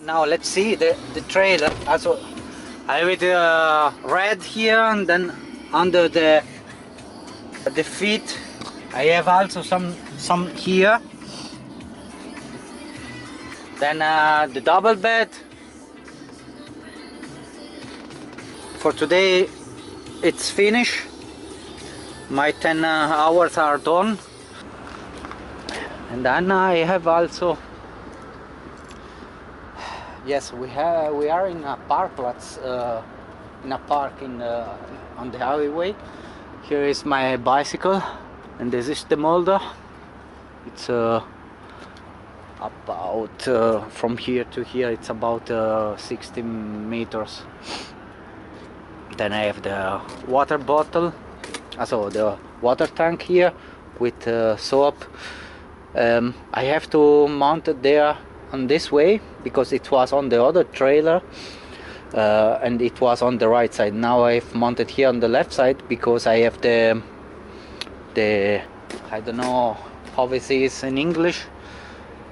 Now let's see the trailer. Also, I have it red here, and then under the feet, I have also some here. Then the double bed. For today, it's finished. My 10 hours are done. And then I have also, yes, we are in a parklet, in a park on the highway. Here is my bicycle, and this is the molder. It's about from here to here. It's about 60 meters. Then I have the water bottle, also the water tank here with soap. I have to mount it there on this way because it was on the other trailer and it was on the right side. Now I've mounted here on the left side because I have the I don't know how this is in English.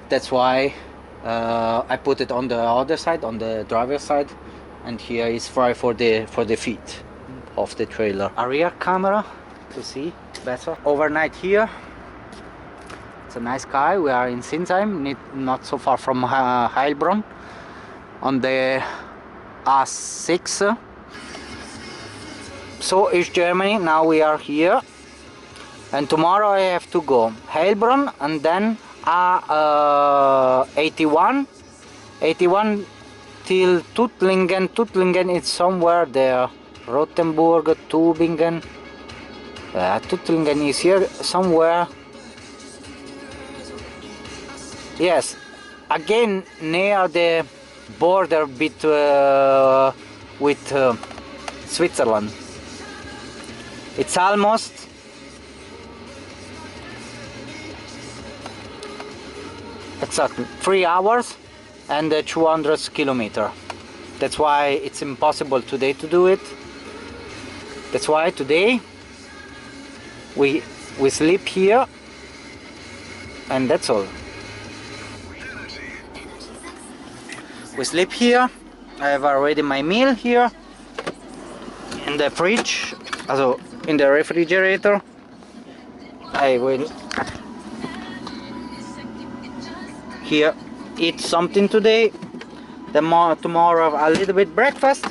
That's why I put it on the other side, on the driver's side, and here is free for the feet of the trailer. A rear camera to see better. Overnight here. It's a nice sky. We are in Sinsheim, not so far from Heilbronn, on the A6. So is Germany. Now we are here, and tomorrow I have to go Heilbronn and then A81 till Tuttlingen. Tuttlingen is somewhere there. Rothenburg, Tübingen. Tuttlingen is here somewhere. Yes, again near the border with Switzerland. It's almost exactly 3 hours and 200 kilometers. That's why it's impossible today to do it. That's why today we sleep here, and that's all. We sleep here. I have already my meal here in the fridge, also in the refrigerator. I will here eat something today. Tomorrow a little bit breakfast.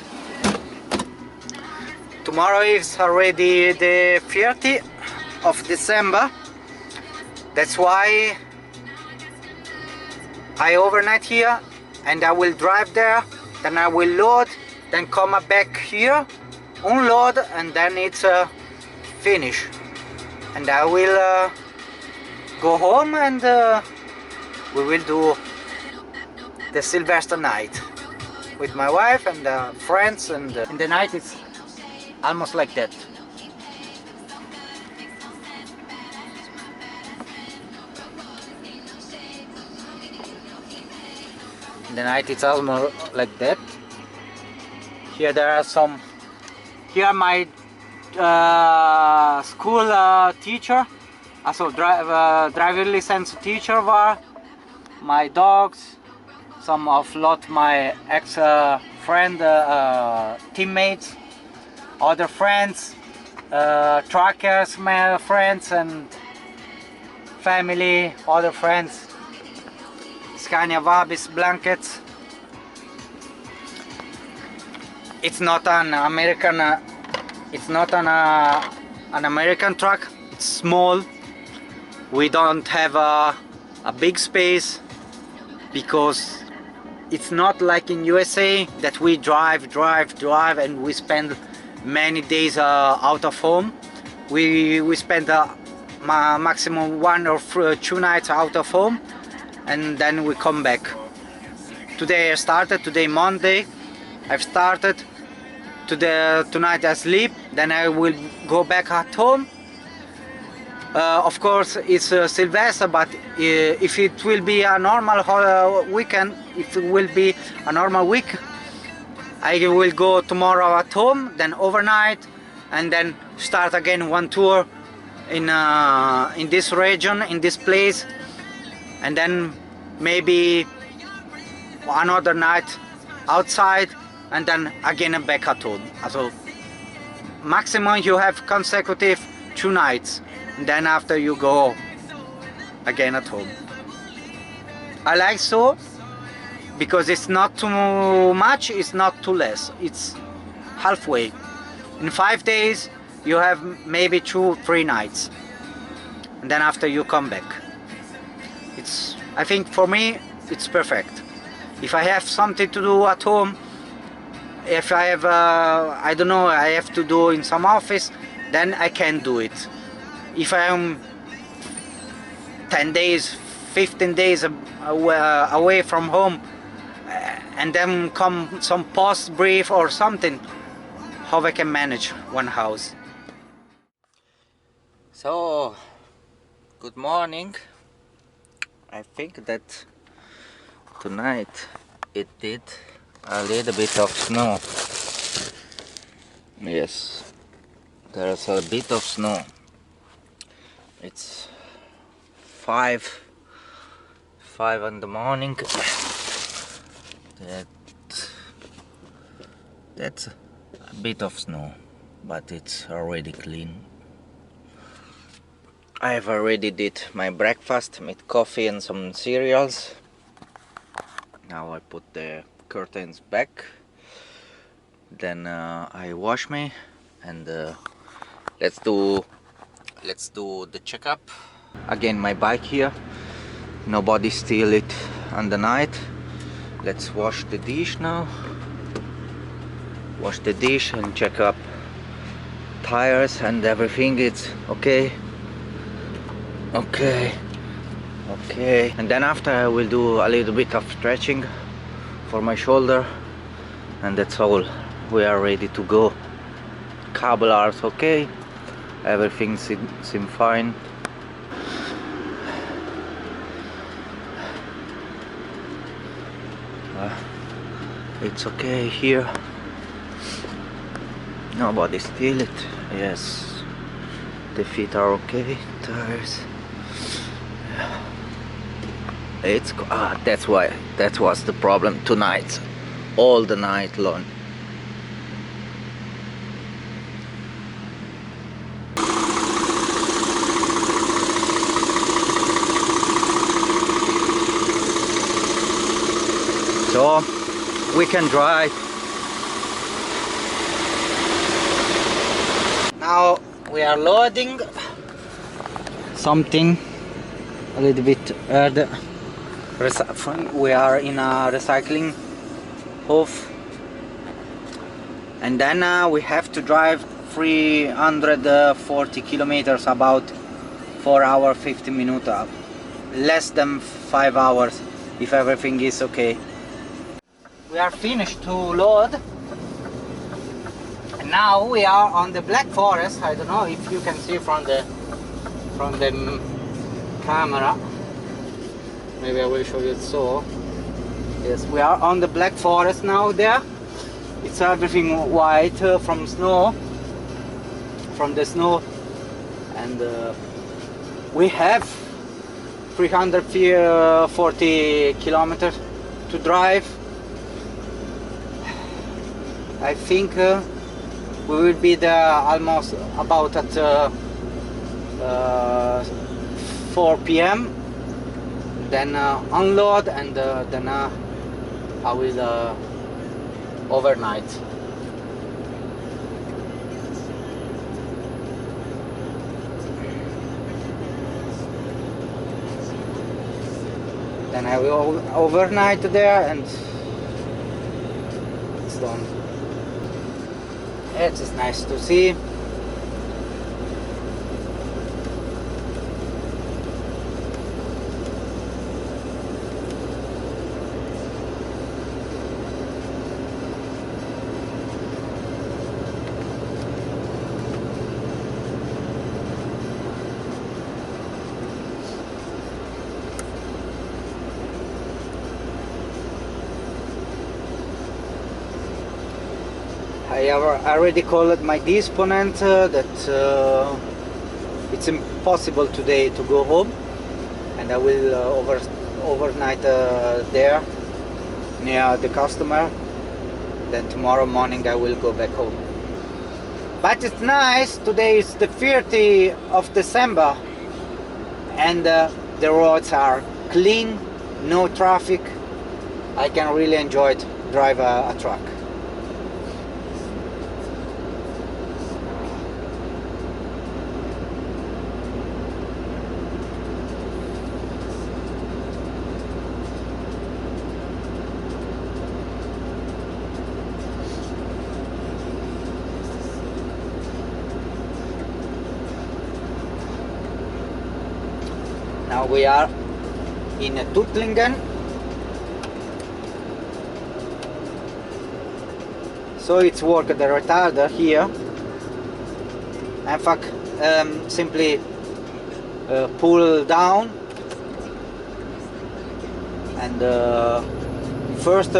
Tomorrow is already the 30th of December. That's why I overnight here. And I will drive there, then I will load, then come back here, unload, and then it's finished. And I will go home, and we will do the Sylvester night with my wife and friends, and in the night it's almost like that. In the night it's almost like that. Here there are some. Here my school teacher, also driver license teacher were. My dogs, some of my ex friend teammates, other friends, truckers, my friends and family, other friends. Scania Vabis blankets. It's not an American. It's not an American truck. It's small. We don't have a big space because it's not like in USA that we drive, and we spend many days out of home. We spend maximum 1 or 2 nights out of home, and then we come back. Today I started, today Monday, I've started. Tonight I sleep, then I will go back at home. Of course it's Sylvester, but if it will be a normal weekend, if it will be a normal week, I will go tomorrow at home, then overnight, and then start again one tour in this region, in this place, and then maybe another night outside, and then again back at home. So maximum you have consecutive 2 nights, and then after you go again at home. I like so because it's not too much, it's not too less, it's halfway. In 5 days you have maybe 2-3 nights, and then after you come back. It's, I think for me it's perfect. If I have something to do at home, if I have I don't know, I have to do in some office, then I can do it. If I am 10 days 15 days away from home, and then come some post brief or something, how I can manage one house. So good morning. I think that tonight it did a little bit of snow. Yes, there's a bit of snow. It's 5 in the morning. That's a bit of snow, but it's already clean. I have already did my breakfast, made coffee and some cereals. Now I put the curtains back, then I wash me, and let's do the checkup. Again, my bike here, nobody steal it on the night. Let's wash the dish now. Wash the dish and check up tires and everything. It's okay. Okay. And then after I will do a little bit of stretching for my shoulder, and that's all. We are ready to go. Cable are okay. Everything seems fine. It's okay here. Nobody steal it. Yes, the feet are okay. Tires. It's that was the problem tonight, all the night long. So we can drive. Now we are loading something a little bit early. We are in a recycling POV, and then we have to drive 340 kilometers, about 4 hours 50 minutes, less than 5 hours if everything is okay. We are finished to load, and now we are on the Black Forest. I don't know if you can see from the camera. Maybe I will show you it. So yes, we are on the Black Forest now. There it's everything white from the snow, and we have 340 kilometers to drive. I think we will be there almost about at 4 p.m. Then unload, and then I will overnight. Then I will overnight there, and it's done. It is nice to see. I already called my disponent that it's impossible today to go home, and I will overnight there. near the customer. Then tomorrow morning I will go back home. But it's nice. Today is the 30th of December and the roads are clean, no traffic. I can really enjoy it, drive a truck. Now we are in Tuttlingen. So it's work the retarder here. In fact, simply pull down and first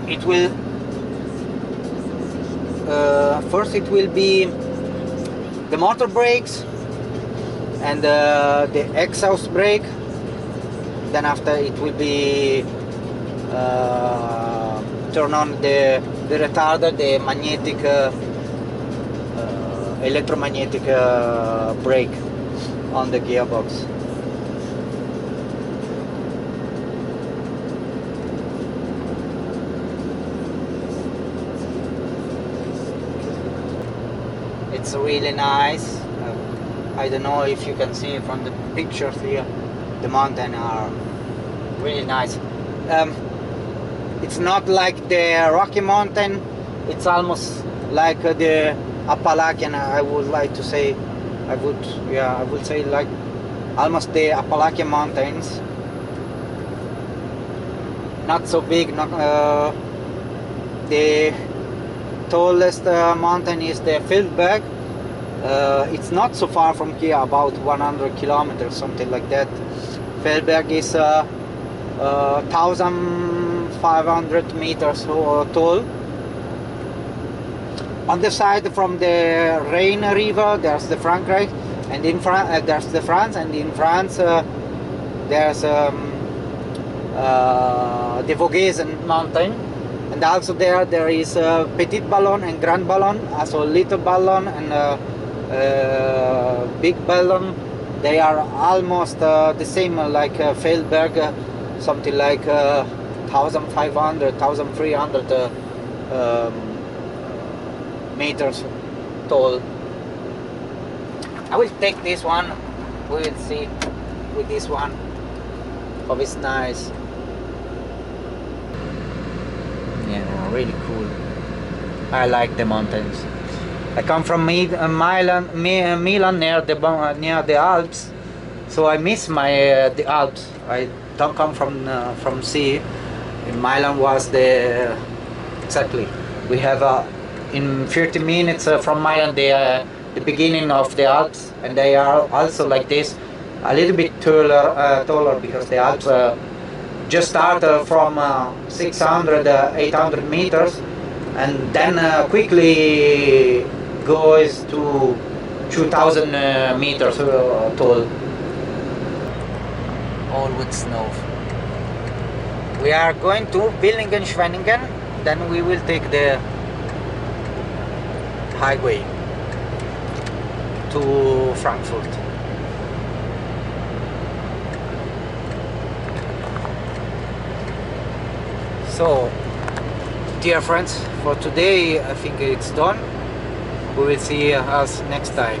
it will be the motor brakes and the exhaust brake. Then after it will be turn on the retarder, the magnetic electromagnetic brake on the gearbox. It's really nice. I don't know if you can see from the pictures here, the mountains are really nice. It's not like the Rocky Mountain, it's almost like the Appalachian. I would like to say, I would say like almost the Appalachian Mountains. Not so big, the tallest mountain is the Feldberg. It's not so far from here, about 100 kilometers, something like that. Feldberg is 1,500 meters tall. On the side from the Rhine River, there's the Frankreich, and in France there's the France, and in France there's the Vogesen mountain, and also there is Petit Ballon and Grand Ballon, also Little Ballon and Big Ballon. They are almost the same like Feldberg, something like 1,500, 1,300 meters tall. I will take this one. We will see with this one. Oh, it's nice. Yeah, really cool. I like the mountains. I come from Milan near the Alps, so I miss the Alps. I don't come from sea. In Milan was exactly. We have in 30 minutes from Milan the beginning of the Alps, and they are also like this, a little bit taller because the Alps just start from 600, 800 meters, and then quickly goes to 2,000 meters tall, all with snow. We are going to Villingen-Schwenningen, then we will take the highway to Frankfurt. So, dear friends, for today I think it's done. We will see us next time.